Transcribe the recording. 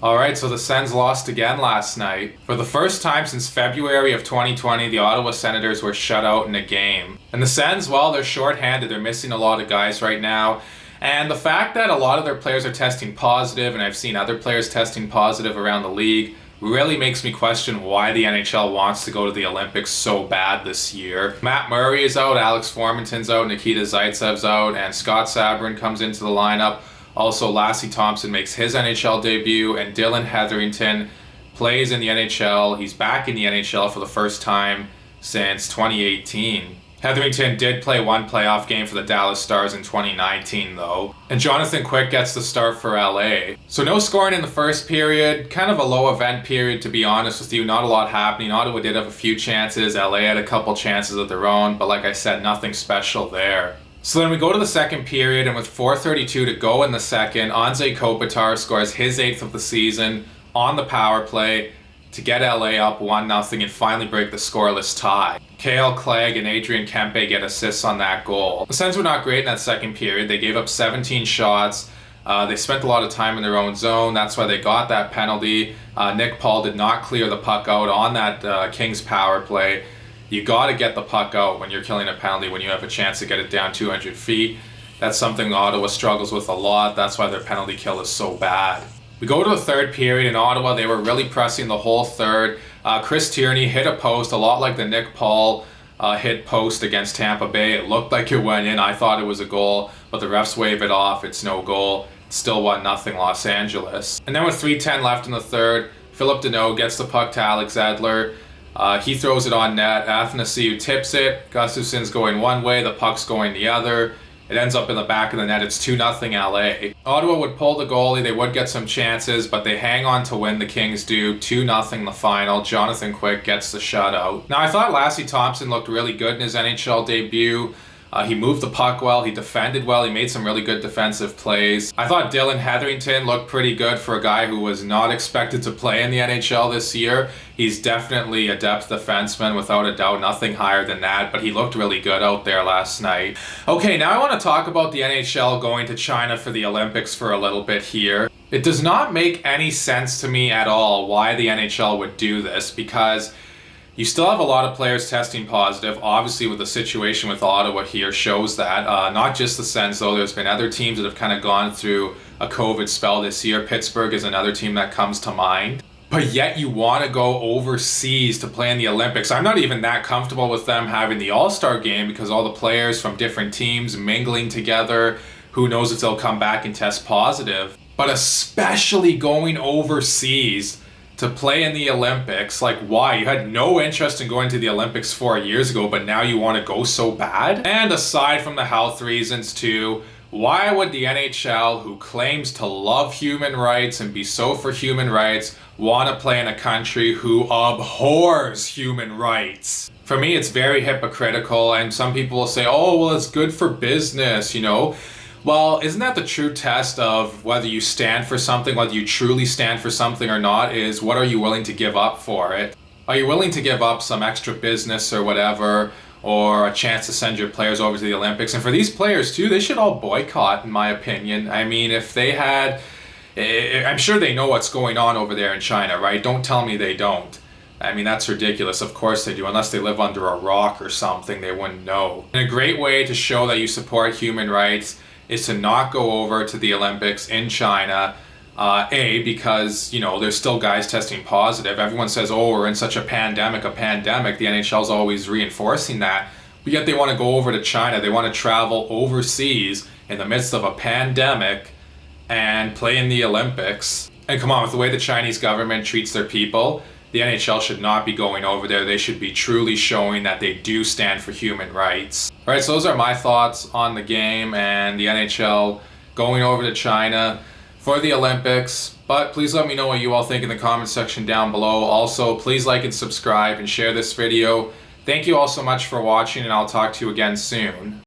Alright, so the Sens lost again last night. For the first time since February of 2020, the Ottawa Senators were shut out in a game. And the Sens, well, they're shorthanded. They're missing a lot of guys right now. And the fact that a lot of their players are testing positive, and I've seen other players testing positive around the league, really makes me question why the NHL wants to go to the Olympics so bad this year. Matt Murray is out, Alex Formenton's out, Nikita Zaitsev's out, and Scott Sabourin comes into the lineup. Also, Lassie Thompson makes his NHL debut, and Dylan Hetherington plays in the NHL. He's back in the NHL for the first time since 2018. Hetherington did play one playoff game for the Dallas Stars in 2019, though. And Jonathan Quick gets the start for LA. So no scoring in the first period. Kind of a low event period, to be honest with you. Not a lot happening. Ottawa did have a few chances. LA had a couple chances of their own. But like I said, nothing special there. So then we go to the second period, and with 4:32 to go in the second, Anze Kopitar scores his 8th of the season on the power play to get LA up 1-0 and finally break the scoreless tie. Kale Clegg and Adrian Kempe get assists on that goal. The Sens were not great in that second period. They gave up 17 shots. They spent a lot of time in their own zone. That's why they got that penalty. Nick Paul did not clear the puck out on that Kings power play. You got to get the puck out when you're killing a penalty, when you have a chance to get it down 200 feet. That's something Ottawa struggles with a lot. That's why their penalty kill is so bad. We go to the third period in Ottawa. They were really pressing the whole third. Chris Tierney hit a post, a lot like the Nick Paul hit post against Tampa Bay. It looked like it went in. I thought it was a goal, but the refs wave it off. It's no goal. It's still 1-0 Los Angeles. And then with 3:10 left in the third, Philip Deneau gets the puck to Alex Edler. He throws it on net. Athanasiou tips it. Gustafson's going one way, the puck's going the other. It ends up in the back of the net. It's 2-0 LA. Ottawa would pull the goalie. They would get some chances, but they hang on to win. The Kings do. 2-0 the final. Jonathan Quick gets the shutout. Now, I thought Lassie Thompson looked really good in his NHL debut. He moved the puck well, he defended well, he made some really good defensive plays. I thought Dylan Hetherington looked pretty good for a guy who was not expected to play in the NHL this year. He's definitely a depth defenseman, without a doubt, nothing higher than that, but he looked really good out there last night. Okay, now I want to talk about the NHL going to China for the Olympics for a little bit here. It does not make any sense to me at all why the NHL would do this, because you still have a lot of players testing positive. Obviously, with the situation with Ottawa here shows that. Not just the Sens, though. There's been other teams that have kind of gone through a COVID spell this year. Pittsburgh is another team that comes to mind. But yet you want to go overseas to play in the Olympics. I'm not even that comfortable with them having the All-Star game, because all the players from different teams mingling together. Who knows if they'll come back and test positive. But especially going overseas to play in the Olympics, like why? You had no interest in going to the Olympics 4 years ago, but now you want to go so bad? And aside from the health reasons too, why would the NHL, who claims to love human rights and be so for human rights, want to play in a country who abhors human rights? For me, it's very hypocritical, and some people will say, oh, well, it's good for business, you know? Well, isn't that the true test of whether you stand for something, whether you truly stand for something or not, is what are you willing to give up for it? Are you willing to give up some extra business or whatever, or a chance to send your players over to the Olympics? And for these players too, they should all boycott, in my opinion. I mean, if they had, I'm sure they know what's going on over there in China, right? Don't tell me they don't. I mean, that's ridiculous. Of course they do. Unless they live under a rock or something, they wouldn't know. And a great way to show that you support human rights is to not go over to the Olympics in China. Because, you know, there's still guys testing positive. Everyone says, oh, we're in such a pandemic. The NHL's always reinforcing that. But yet they want to go over to China. They want to travel overseas in the midst of a pandemic and play in the Olympics. And come on, with the way the Chinese government treats their people, the NHL should not be going over there. They should be truly showing that they do stand for human rights. All right, so those are my thoughts on the game and the NHL going over to China for the Olympics. But please let me know what you all think in the comment section down below. Also, please like and subscribe and share this video. Thank you all so much for watching, and I'll talk to you again soon.